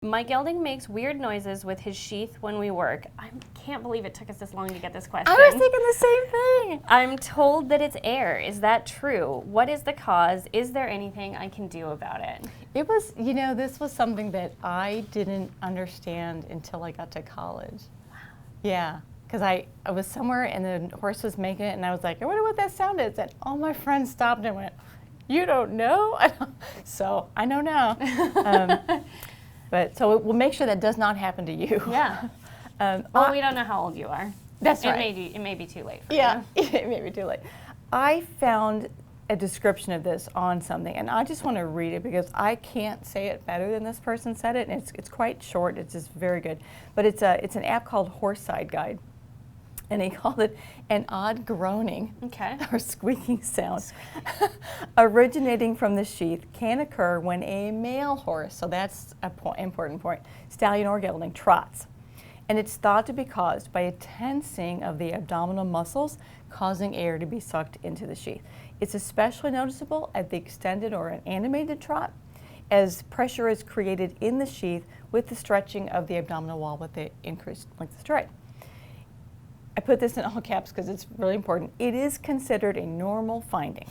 My gelding makes weird noises with his sheath when we work. I can't believe it took us this long to get this question. I was thinking the same thing. I'm told that it's air. Is that true? What is the cause? Is there anything I can do about it? It was, this was something that I didn't understand until I got to college. Wow. Yeah, because I was somewhere and the horse was making it and I was like, I wonder what that sound is. And all my friends stopped and went, you don't know? So I know now. But so we'll make sure that does not happen to you. Yeah. Well, we don't know how old you are. That's right. It may be too late for you. It may be too late. I found a description of this on something, and I just want to read it because I can't say it better than this person said it, and it's quite short. It's just very good. But it's an app called Horse Side Guide, and they called it an odd groaning or squeaking sound originating from the sheath can occur when a male horse, so that's an important point, stallion or gelding, trots. And it's thought to be caused by a tensing of the abdominal muscles, causing air to be sucked into the sheath. It's especially noticeable at the extended or an animated trot, as pressure is created in the sheath with the stretching of the abdominal wall with the increased length of stride. I put this in all caps because it's really important. It is considered a normal finding.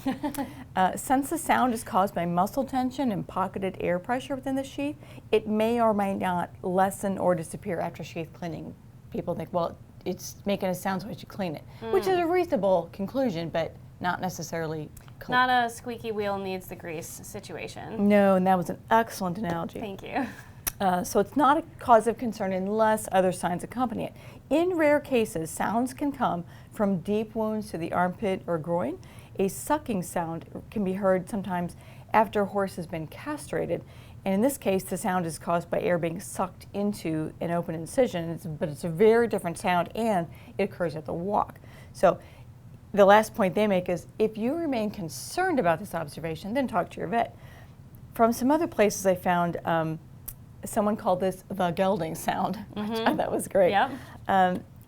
Since the sound is caused by muscle tension and pocketed air pressure within the sheath, it may or may not lessen or disappear after sheath cleaning. People think, well, it's making a sound, so I should clean it, which is a reasonable conclusion, but not necessarily not a squeaky wheel needs the grease situation. No, and that was an excellent analogy. Thank you. So it's not a cause of concern unless other signs accompany it. In rare cases, sounds can come from deep wounds to the armpit or groin. A sucking sound can be heard sometimes after a horse has been castrated. And in this case, the sound is caused by air being sucked into an open incision, but it's a very different sound and it occurs at the walk. So the last point they make is if you remain concerned about this observation, then talk to your vet. From some other places I found, someone called this the gelding sound, which I thought was great. Yep.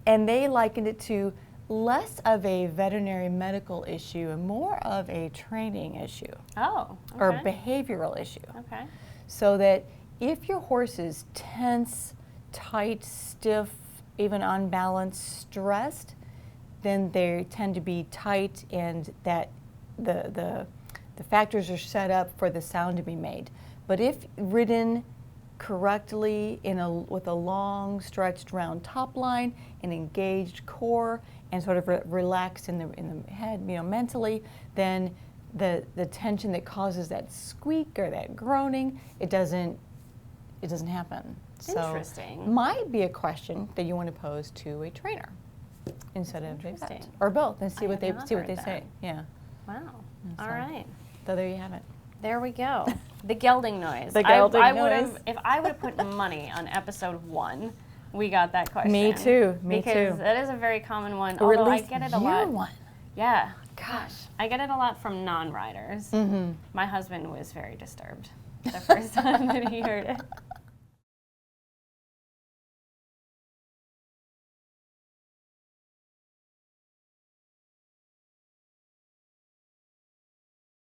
And they likened it to less of a veterinary medical issue and more of a training issue. Oh, okay. Or behavioral issue. Okay. So that if your horse is tense, tight, stiff, even unbalanced, stressed, then they tend to be tight and that the factors are set up for the sound to be made. But if ridden correctly with a long stretched round top line, an engaged core, and sort of relaxed in the head, mentally, then the tension that causes that squeak or that groaning, it doesn't happen. Interesting. So might be a question that you want to pose to a trainer instead of a vet, or both, and see what they say. Yeah. Wow. All right. So there you have it. There we go. The gelding noise. The gelding noise. If I would have put money on episode 1, we got that question. Me too. Because that is a very common one. Or although at least I get it a lot. One. Yeah. Gosh. I get it a lot from non-riders. My husband was very disturbed the first time that he heard it.